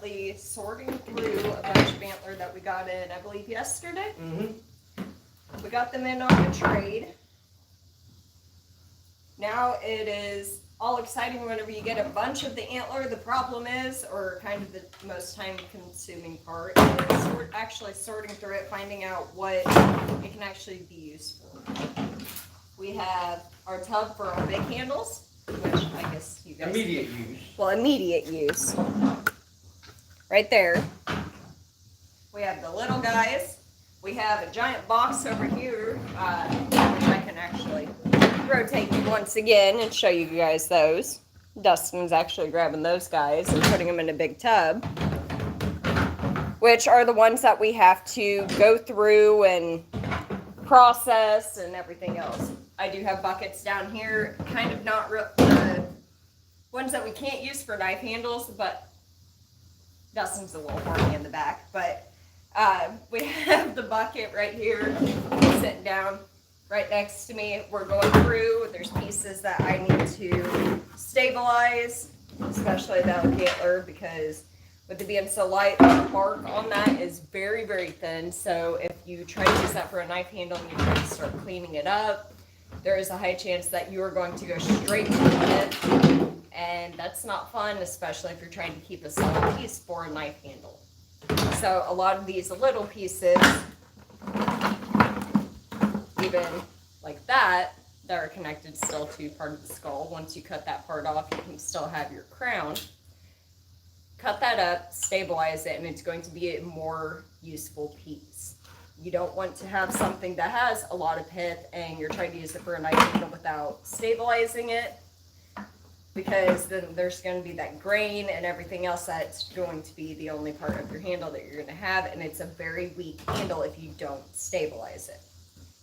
currently sorting through a bunch of antler that we got in, I believe, yesterday. We got them in on a trade. Now it is all exciting whenever you get a bunch of the antler. The problem is, or kind of the most time-consuming part, is actually sorting through it, finding out what it can actually be used for. We have our tub for our big handles, which I guess you guys... Immediate use. Well, immediate use. Right there. We have the little guys. We have a giant box over here, which I can actually rotate once again and show you guys those. Dustin's actually grabbing those guys and putting them in a big tub, which are the ones that we have to go through and process and everything else. I do have buckets down here, kind of not real, ones that we can't use for knife handles, but Dustin's a little horny in the back. But we have the bucket right here, sitting down right next to me. We're going through. There's pieces that I need to stabilize, especially the antler, because with it being so light, the bark on that is very, very thin. So if you try to use that for a knife handle and you try to start cleaning it up, there is a high chance that you are going to go straight to the tip, and that's not fun, especially if you're trying to keep a solid piece for a knife handle. So a lot of these little pieces, even like that are connected still to part of the skull. Once you cut that part off, you can still have your crown. Cut that up, stabilize it, and it's going to be a more useful piece. You don't want to have something that has a lot of pith and you're trying to use it for a knife handle without stabilizing it, because then there's going to be that grain and everything else that's going to be the only part of your handle that you're going to have, and it's a very weak handle if you don't stabilize it.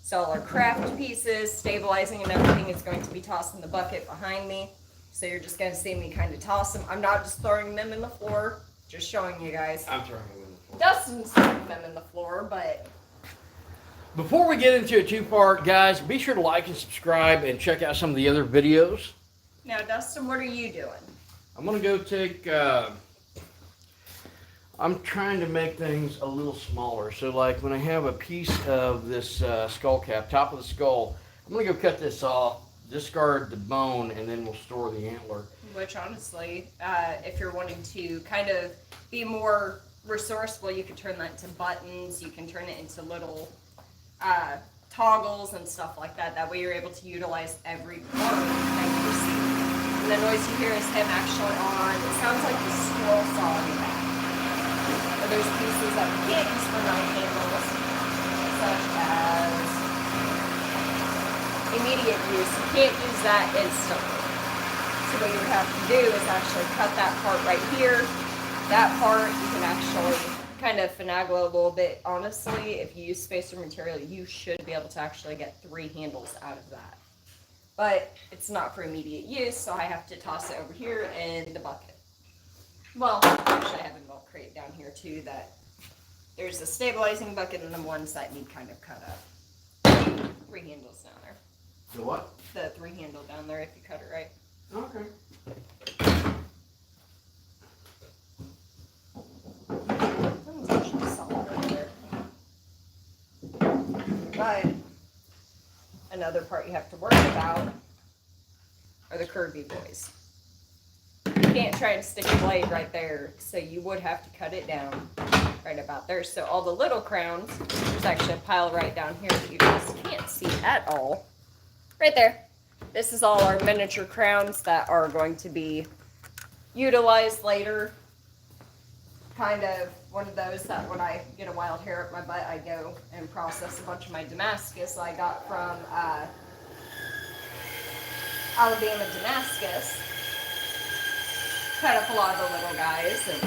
So all our craft pieces, stabilizing and everything is going to be tossed in the bucket behind me. So you're just going to see me kind of toss them. I'm not just throwing them in the floor, just showing you guys. I'm throwing them in the floor. Dustin's throwing them in the floor, but... Before we get into a two-part, guys, be sure to like and subscribe and check out some of the other videos. Now, Dustin, what are you doing? I'm going to go take... I'm trying to make things a little smaller. So, like, when I have a piece of this skull cap, top of the skull, I'm going to go cut this off, discard the bone, and then we'll store the antler. Which, honestly, if you're wanting to kind of be more resourceful, you can turn that into buttons. You can turn it into little toggles and stuff like that. That way you're able to utilize every part that you see. And the noise you hear is him actually on, it sounds like the squirrel saw in the back. But there's pieces that we can't use for knife handles, such as immediate use. You can't use that instantly. So what you would have to do is actually cut that part right here. That part you can actually kind of finagle a little bit. Honestly, if you use spacer material, you should be able to actually get 3 handles out of that. But it's not for immediate use, so I have to toss it over here in the bucket. Well, actually I have a milk crate down here too, that there's a stabilizing bucket and the ones that need kind of cut up. 3 handles down there. The what? The 3 handle down there if you cut it right. Okay. That one's actually solid right there. But another part you have to worry about are the curvy boys. You can't try and stick a blade right there, so you would have to cut it down right about there. So all the little crowns, there's actually a pile right down here that you guys can't see at all. Right there. This is all our miniature crowns that are going to be utilized later. Kind of one of those that when I get a wild hair up my butt, I go and process a bunch of my Damascus I got from Alabama Damascus. Cut up a lot of the little guys. And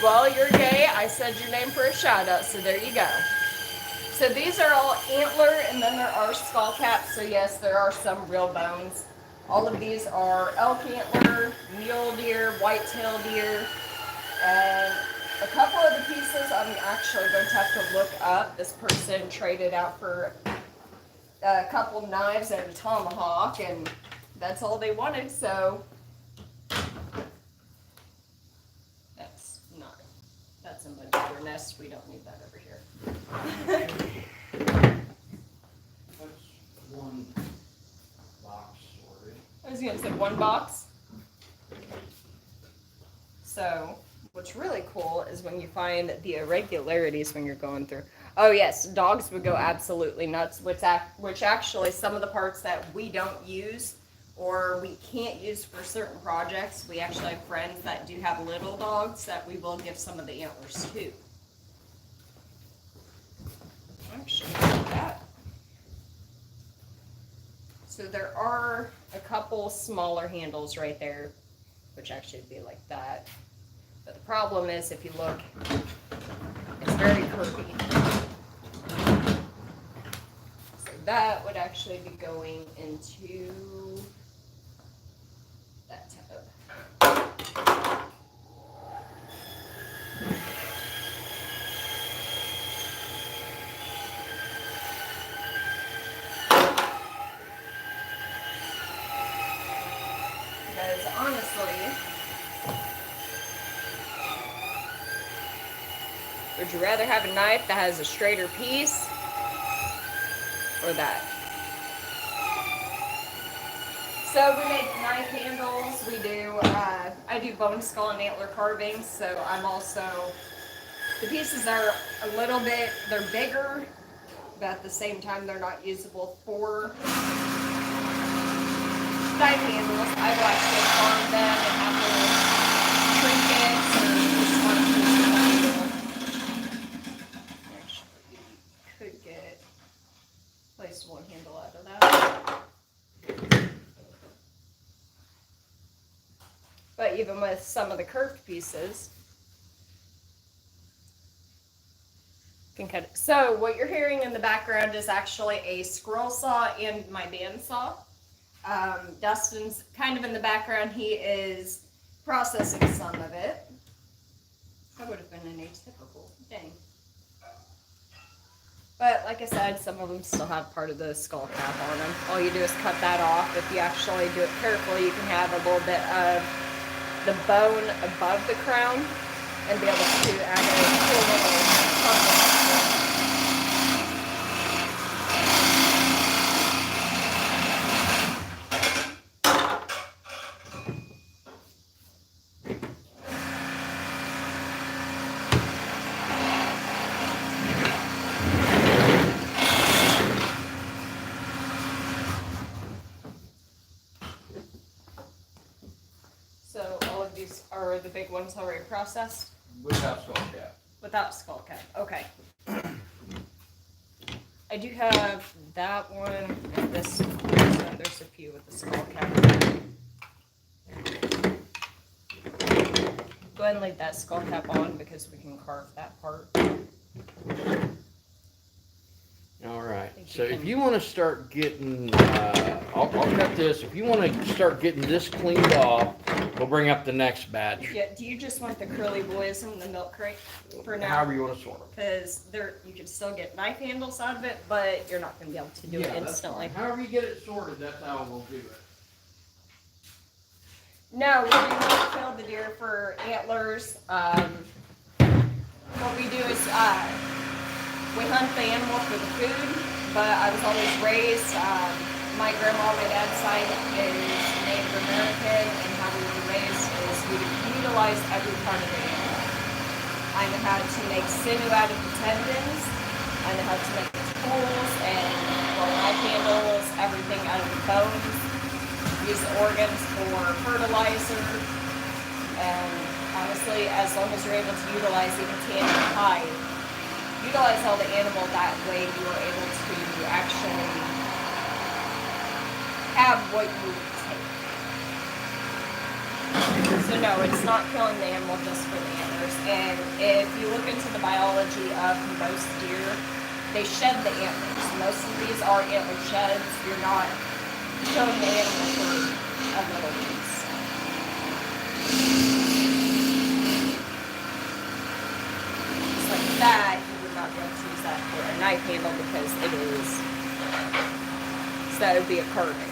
well, you're gay. I said your name for a shout out, so there you go. So these are all antler, and then there are skull caps. So yes, there are some real bones. All of these are elk antler, mule deer, whitetail deer, and a couple of the pieces I'm actually going to have to look up. This person traded out for a couple knives and a tomahawk, and that's all they wanted, so that's a mudflower nest. We don't need that over here. That's one box sorted. I was gonna say one box. So what's really cool is when you find the irregularities when you're going through. Oh yes, dogs would go absolutely nuts, which actually some of the parts that we don't use or we can't use for certain projects, we actually have friends that do have little dogs that we will give some of the antlers to. Actually, that. So there are a couple smaller handles right there, which actually would be like that. But the problem is, if you look, it's very curvy. So that would actually be going into that tub. Because honestly, would you rather have a knife that has a straighter piece or that? So we make knife handles. We do, I do bone skull and antler carvings. So I'm also, the pieces are a little bit, they're bigger, but at the same time they're not usable for knife handles. I will actually farm them and have little trinkets or just want to actually, you could get at least one handle out of that. But even with some of the curved pieces, you can cut it. So what you're hearing in the background is actually a scroll saw and my bandsaw. Dustin's kind of in the background. He is processing some of it. That would have been an atypical thing. But like I said, some of them still have part of the skull cap on them. All you do is cut that off. If you actually do it carefully, you can have a little bit of the bone above the crown and be able to add a cool little carving. So all of these are the big ones already processed? Without skull cap. Without skull cap, okay. I do have that one and this one. So there's a few with the skull cap. Go ahead and leave that skull cap on because we can carve that part. All right. So if you want to start getting, I'll cut this. If you want to start getting this cleaned off, we'll bring up the next batch. Yeah, do you just want the curly boys and the milk crate for now? However you want to sort them. Because you can still get knife handles out of it, but you're not going to be able to do it instantly. However you get it sorted, that's how we'll do it. No, we do not kill the deer for antlers. What we do is we hunt the animal for the food, but I was always raised, my grandma on my dad's side is Native American, and how we were raised is we utilize every part of the animal. I know how to make sinew out of the tendons, I know how to make tools and knife handles, everything out of the bones. Use the organs for fertilizer, and honestly, as long as you're able to utilize even tan and hide, utilize all the animal, that way you are able to actually have what you take. So no, it's not killing the animal just for the antlers. And if you look into the biology of most deer, they shed the antlers. Most of these are antler sheds. You're not killing the animal for a little piece. Just like that, you would not be able to use that for a knife handle because it is, so that would be a carving.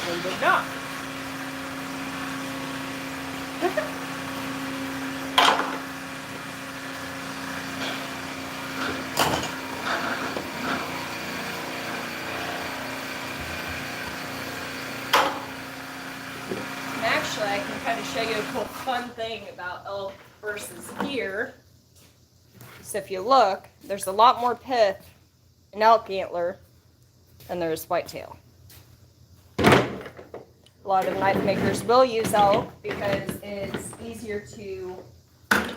and did not. And actually, I can kind of show you a cool fun thing about elk versus deer. So if you look, there's a lot more pith in elk antler than there's whitetail. A lot of knife makers will use elk because it's easier to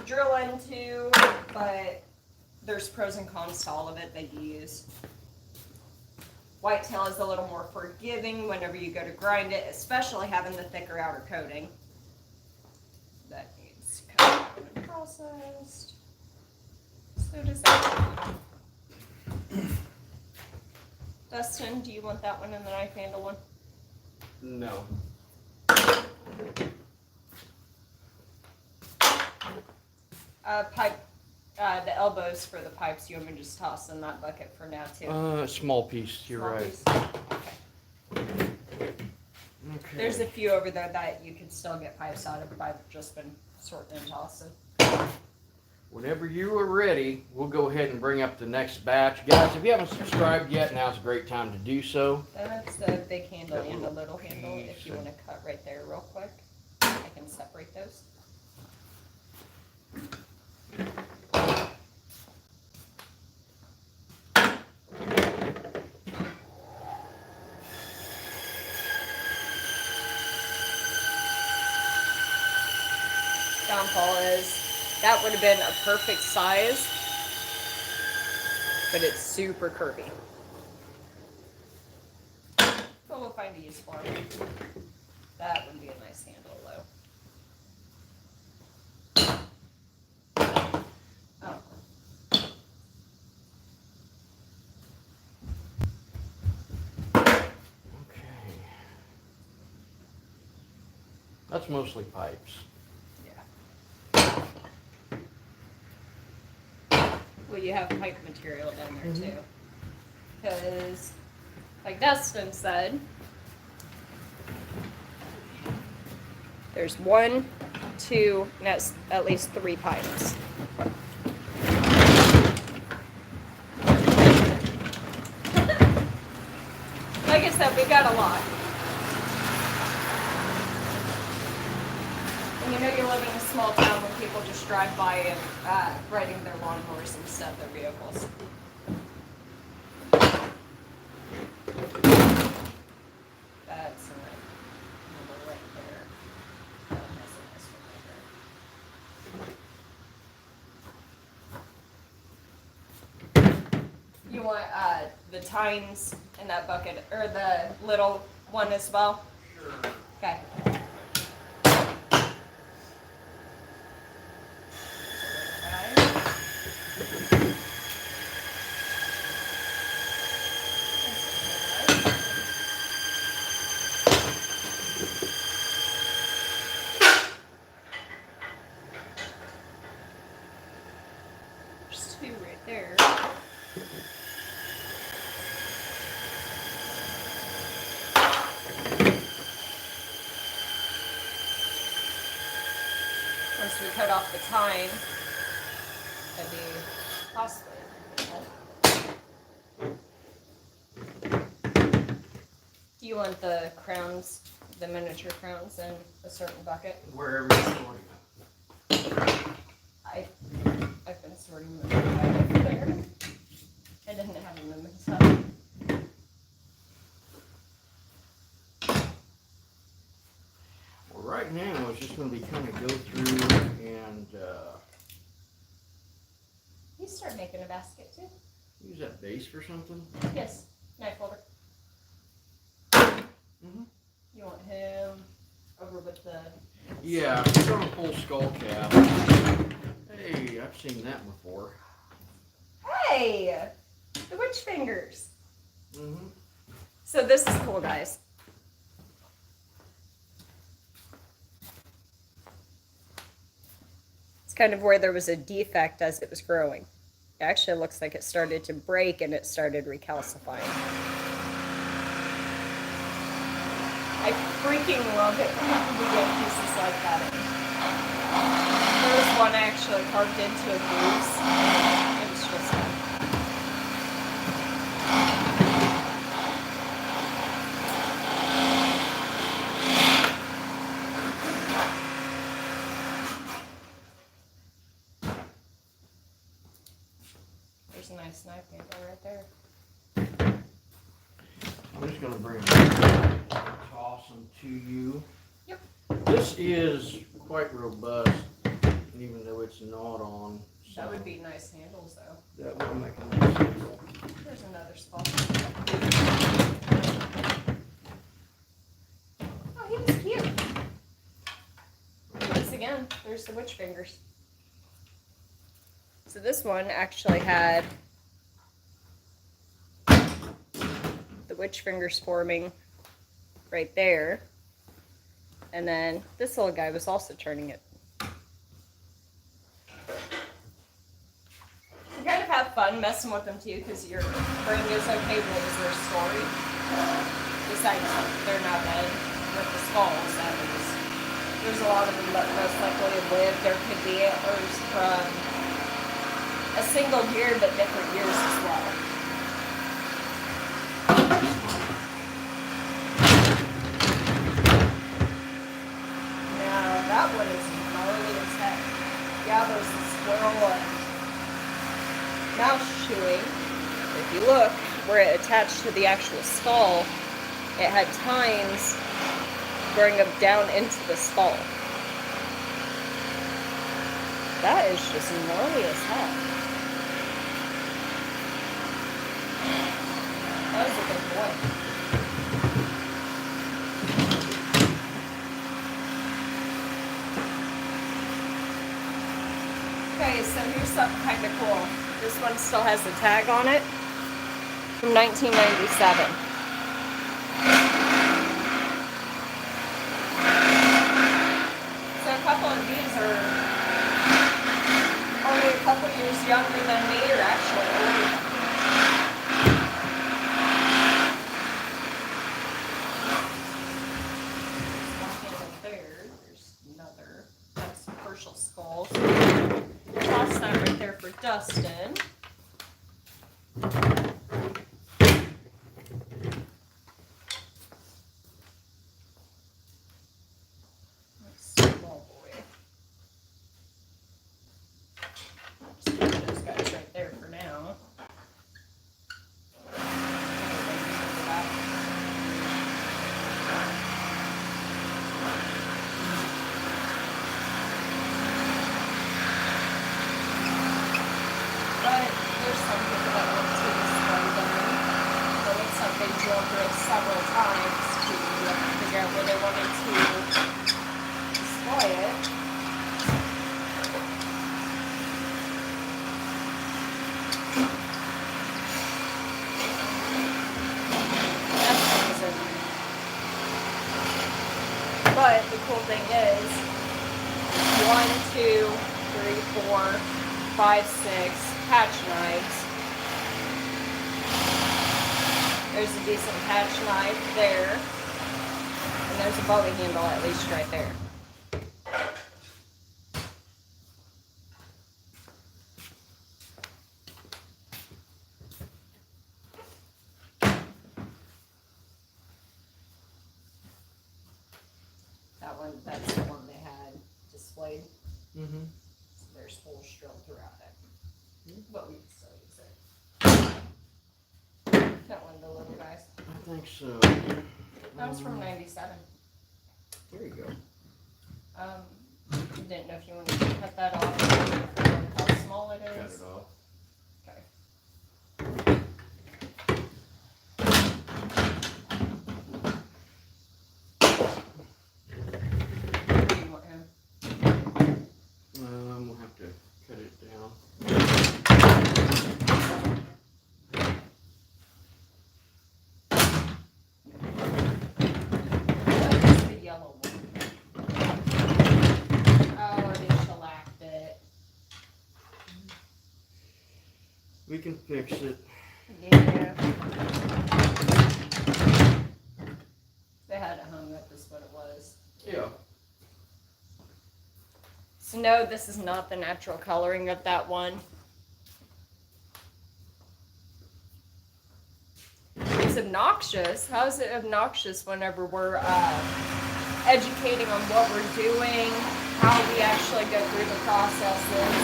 drill into, but there's pros and cons to all of it that you use. Whitetail is a little more forgiving whenever you go to grind it, especially having the thicker outer coating. That needs cut and processed. So does that. Dustin, do you want that one in the knife handle one? No. Pipe, the elbows for the pipes, you want me to just toss in that bucket for now too? Small piece, you're Small right. piece? Okay. Okay. There's a few over there that you can still get pipes out of, but I've just been sorting and tossing. Whenever you are ready, we'll go ahead and bring up the next batch. Guys, if you haven't subscribed yet, now's a great time to do so. That's the big handle and the little handle. If you want to cut right there real quick, I can separate those. Downfall is that would have been a perfect size, but it's super curvy. But we'll find a use for it. That would be a nice handle though. Oh. Okay. That's mostly pipes. Well, you have pipe material down there too. Because, like Dustin said, there's 1, 2, and that's at least 3 pipes. Like I said, we got a lot. And you know you live in a small town when people just drive by and riding their lawnmowers instead of their vehicles. That's a number right there. That one has a nice one right there. You want the tines in that bucket, or the little one as well? Sure. Okay. There's 2 right there. Once we cut off the tine, that'd be possibly. Do you want the crowns, the miniature crowns, in a certain bucket? Wherever you're sorting. I've been sorting them right over there. I didn't have them in myself. Well, right now, it's just going to be kind of go through and You start making a basket too? use that base for something. Yes, knife holder. Mm-hmm. You want him over with the. Yeah, it's on a full skull cap. Hey, I've seen that before. Hey! The witch fingers. Mm-hmm. So this is cool, guys. It's kind of where there was a defect as it was growing. It actually looks like it started to break and it started recalcifying. I freaking love it when we get pieces like that in. There was one I actually carved into a goose. It was just fun. There's a nice knife handle right there. I'm just going to bring toss them to you. Yep. This is quite robust, even though it's not on. So That would be nice handles though. that would make a nice handle. There's another spot. Oh, he was cute. Once again, there's the witch fingers. So this one actually had the witch fingers forming right there. And then this little guy was also turning it. You kind of have fun messing with them too because your brain goes, okay, what was their story? Besides, they're not dead with the skulls, at least. There's a lot of them that most likely have lived. There could be antlers from a single year, but different years as well. Now, that one is gnarly as heck. Yeah, there's the squirrel and mouse chewing. If you look where it attached to the actual skull, it had tines growing up down into the skull. That is just gnarly as heck. That was a good boy. Okay, so here's something kind of cool. This one still has the tag on it from 1997. So a couple of these are only a couple years younger than me, or actually older. There's another. That's partial skulls. Toss that right there for Dustin. Small boy. Just put those guys right there for now. But there's some people that want to display them. So it's something drill through several times to figure out where they wanted to display it. That's amazing. But the cool thing is 1, 2, 3, 4, 5, 6 patch knives. There's a decent patch knife there. And there's a bowie handle at least right there. That one, that's the one they had displayed. Mm-hmm. So there's holes drilled throughout it. But we can still use it. That one, the little guys. I think so. That was from 97. There you go. Didn't know if you wanted to cut that off, how small it Cut is. it off. Okay. Where do you want him? We'll have to cut it down. That's the yellow one. Oh, they shellacked it. We can fix it. Yeah. They had it hung So no, this is not the natural coloring of that one. It's obnoxious. How is it obnoxious whenever we're educating on what we're doing, how we actually go through the processes?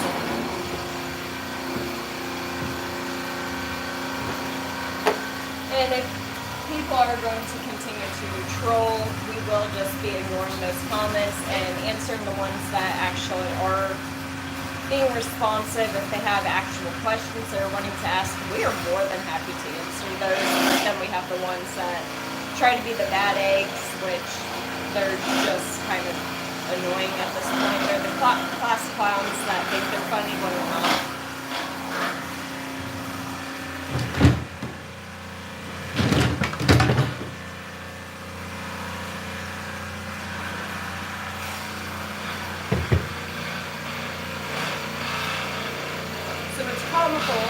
And if people are going to continue to troll, we will just be ignoring those comments and answering the ones that actually are being responsive. If they have actual questions they're wanting to ask, we are more than happy to answer those. But then we have the ones that try to be the bad eggs, which they're just kind of annoying at this point. They're the class clowns that think they're funny when they're not. So what's comical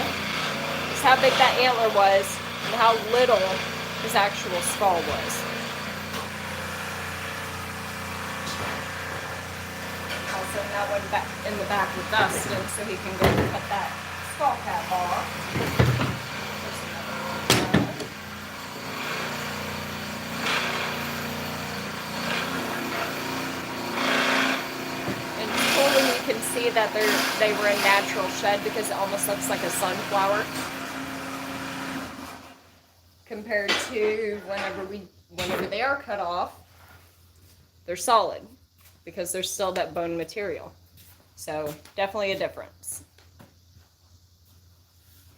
is how big that antler was and how little his actual skull was. Also, that one back in the back with Dustin, so he can go and cut that skull cap off. And it's cool when you can see that they were in natural shed because it almost looks like a sunflower. Compared to whenever they are cut off, they're solid because there's still that bone material. So definitely a difference.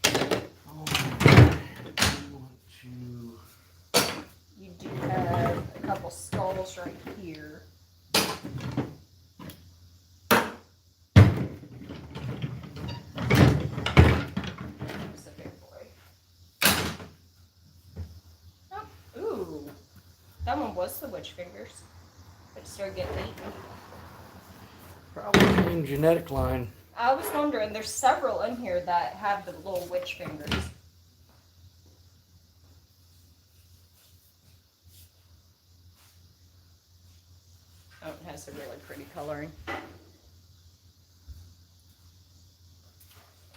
You do have a couple skulls right here. There's a big boy. Oh, ooh, that one was the witch fingers. But started getting eaten. Probably the same genetic line. I was wondering, there's several in here that have the little witch fingers. Oh, it has a really pretty coloring.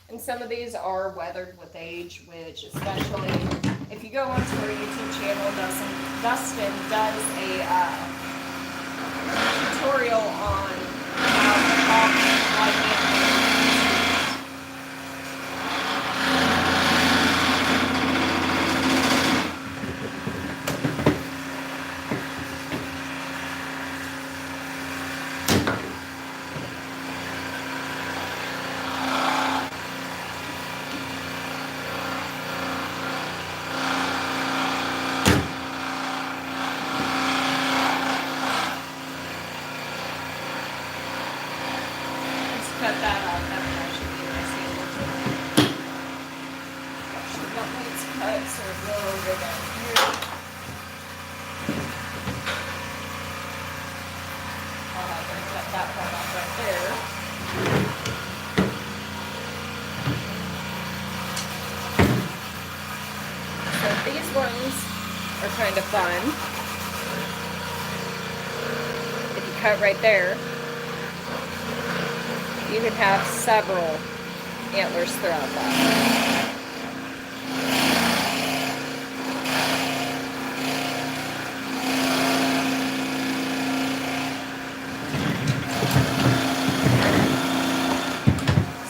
And some of these are weathered with age, which especially if you go onto our YouTube channel, Dustin does a tutorial on how to talk like animals. Cut that off. That one actually be nice and actually got these cut, so we'll go down here. I'll have them cut that part off right there. So these ones are kind of fun. If you cut right there, you can have several antlers throughout that.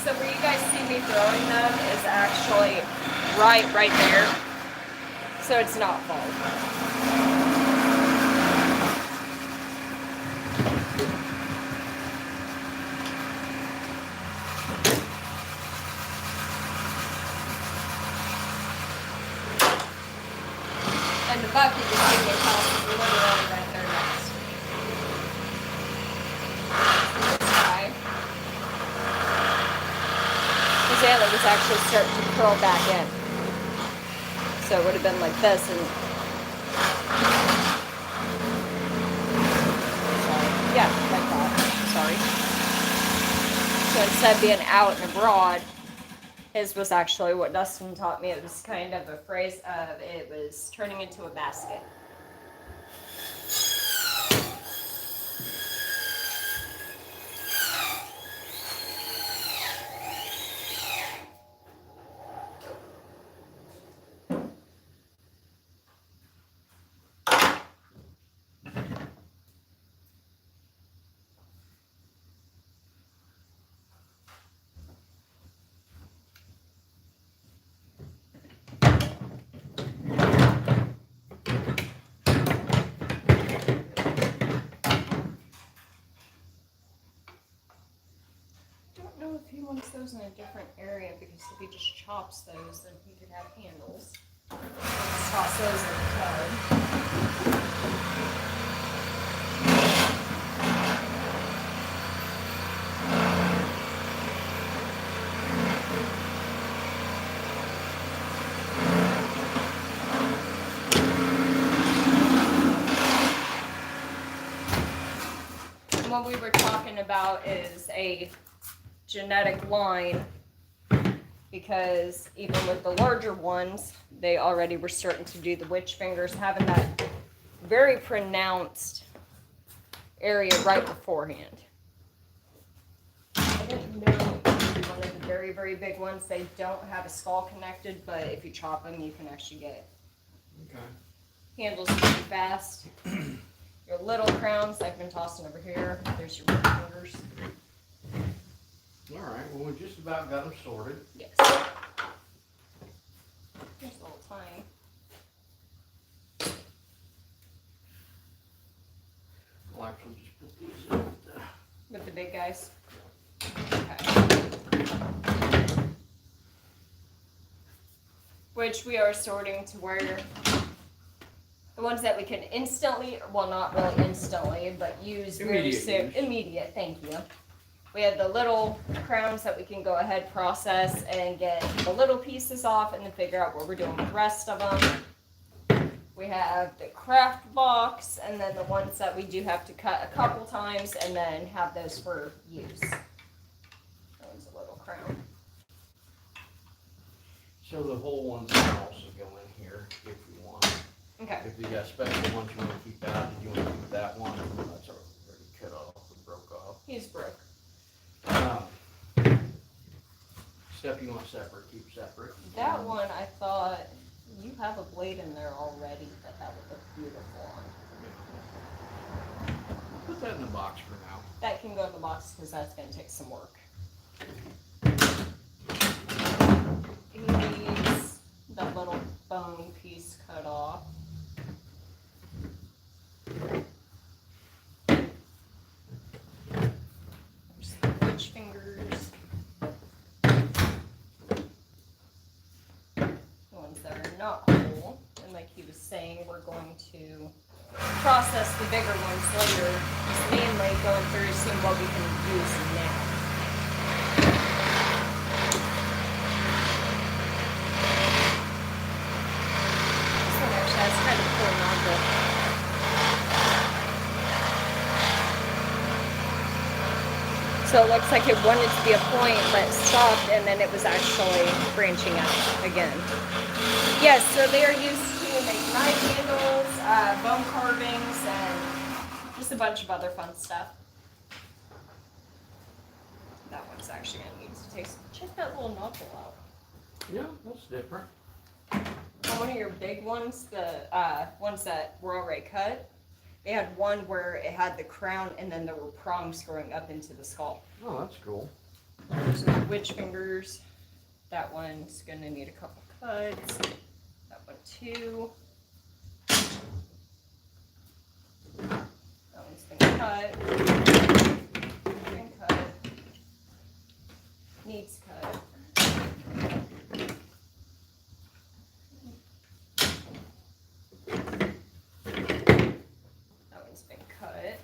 So where you guys see me throwing them is actually right there. So it's not full. And the bucket is going to get tossed literally right there next to me. This guy, his antler was actually starting to curl back in. So it would have been like this and yeah, like that. Sorry. So instead of being out and abroad, his was actually what Dustin taught me. It was kind of a phrase of it was turning into a basket. those in a different area because if he just chops those, then he could have handles. Let's toss those in the tub. What we were talking about is a genetic line, because even with the larger ones, they already were starting to do the witch fingers, having that very pronounced area right beforehand. I didn't know one of the very, very big ones, they don't have a skull connected, but if you chop them, you can actually get handles pretty fast. Your little crowns I've been tossing over here. There's your witch fingers. Alright, well we just about got them sorted. Yes. Here's a little tiny. I'll actually just put these in With the big guys. Okay. Which we are sorting to where the ones that we can instantly, well not really instantly, but use very soon. Immediate, thank you. We have the little crowns that we can go ahead, process, and get the little pieces off and then figure out what we're doing with the rest of them. We have the craft box, and then the ones that we do have to cut a couple times and then have those for use. That one's a little crown. So the whole ones can also go in here if you want. Okay. If you got special ones you want to keep out, if you want to keep that one, that's already cut off or broke off. He's broke. Stuff you want separate, keep separate. That one, I thought, you have a blade in there already that would look beautiful on. Put that in the box for now. That can go in the box because that's going to take some work. He needs that little bone piece cut off. There's the witch fingers. The ones that are not whole. And like he was saying, we're going to process the bigger ones later. Just mainly going through seeing what we can use now. This one actually has kind of a cool nozzle. So it looks like it wanted to be a point, but it stopped, and then it was actually branching out again. Yes, so they are used to make knife handles, bone carvings, and just a bunch of other fun stuff. That one's actually going to need to take some. Check that little nozzle out. Yeah, that's different. On one of your big ones, the ones that were already cut, they had one where it had the crown and then there were prongs growing up into the skull. Oh, that's cool. There's the witch fingers. That one's going to need a couple cuts. That one too. That one's been cut. Been cut. Needs cut. That one's been cut.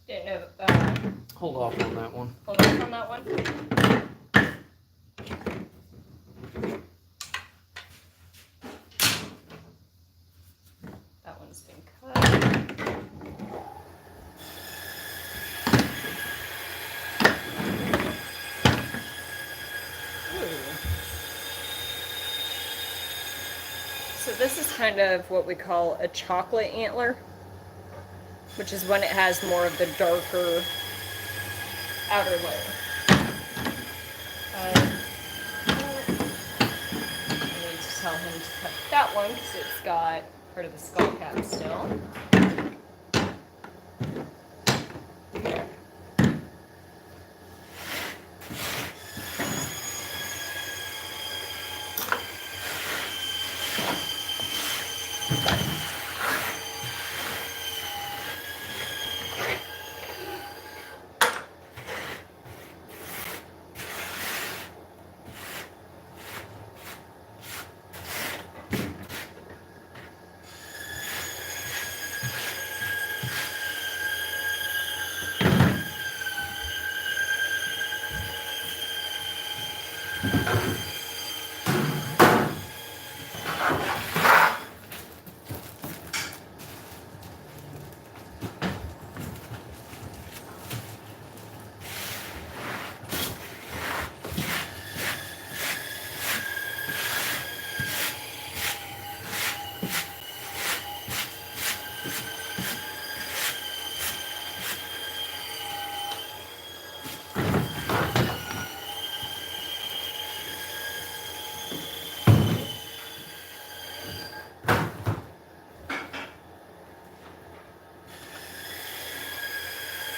Didn't know. Hold off on that one. Hold on from that one. That one's been cut. Ooh. So this is kind of what we call a chocolate antler, which is when it has more of the darker outer layer. I need to tell him to cut that one because it's got part of the skull cap still.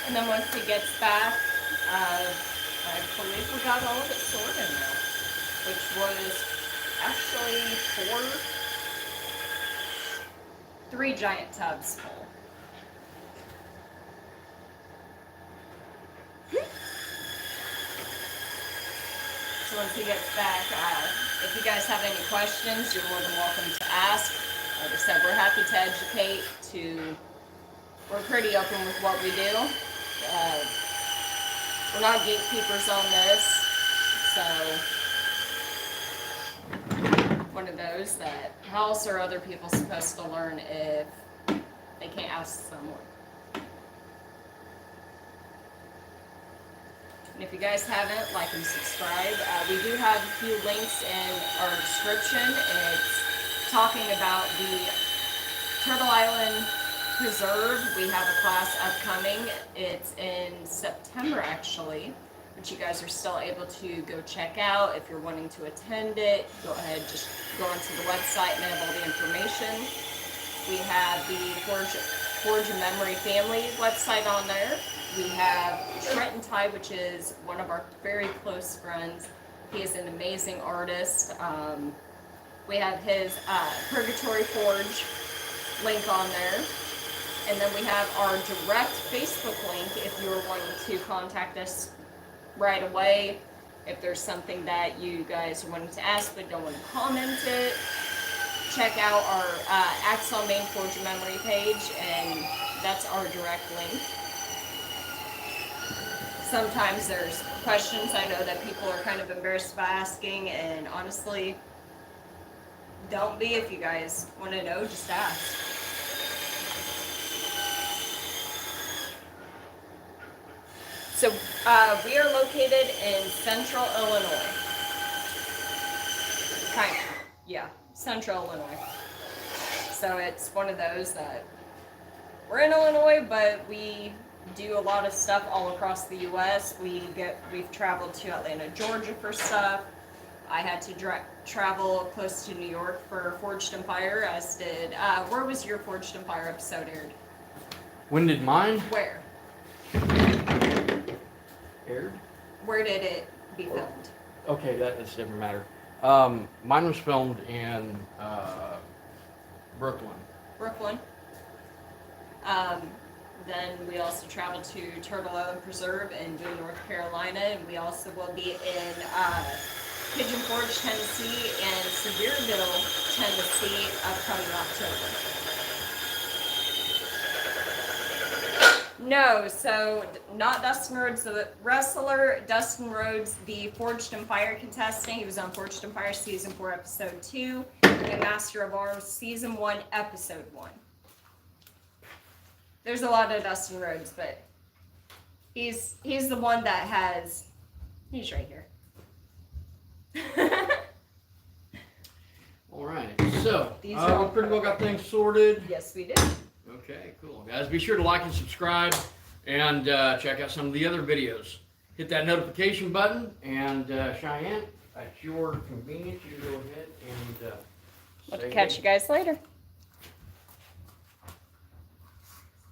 And then once he gets back, I believe we got all of it sorted now, which was actually 3 giant tubs full. So once he gets back, if you guys have any questions, you're more than welcome to ask. Like I said, we're happy to educate. We're pretty open with what we do. We're not gatekeepers on this, so one of those that how else are other people supposed to learn if they can't ask someone? And if you guys haven't, like and subscribe. We do have a few links in our description. It's talking about the Turtle Island Preserve. We have a class upcoming. It's in September actually, which you guys are still able to go check out. If you're wanting to attend it, go ahead, just go onto the website and they have all the information. We have the Forge a Memory Family website on there. We have Trenton Ty, which is one of our very close friends. He is an amazing artist. We have his Purgatory Forge link on there. And then we have our direct Facebook link if you're wanting to contact us right away. If there's something that you guys are wanting to ask but don't want to comment it, check out our Axon Main Forge a Memory page, and that's our direct link. Sometimes there's questions I know that people are kind of embarrassed by asking, and honestly, don't be. If you guys want to know, just ask. So we are located in Central Illinois. Kind of, yeah, Central Illinois. So it's one of those that we're in Illinois, but we do a lot of stuff all across the U.S. We've traveled to Atlanta, Georgia for stuff. I had to travel close to New York for Forged in Fire, as did. Where was your Forged in Fire episode aired? When did mine? Where? Aired? Where did it be filmed? Okay, that doesn't even matter. Mine was filmed in Brooklyn. Brooklyn. Then we also traveled to Turtle Island Preserve in Boone, North Carolina, and we also will be in Pigeon Forge, Tennessee, and Sevierville, Tennessee, upcoming October. No, so not Dustin Rhodes, the wrestler. Dustin Rhodes, the Forged in Fire contestant. He was on Forged in Fire Season 4, Episode 2, and Master of Arms Season 1, Episode 1. There's a lot of Dustin Rhodes, but he's the one that has. He's right here. All right, so we pretty well got things sorted. Yes, we did. Okay, cool. Guys, be sure to like and subscribe, and check out some of the other videos. Hit that notification button, and Cheyenne, at your convenience, you go ahead and We'll catch you guys later.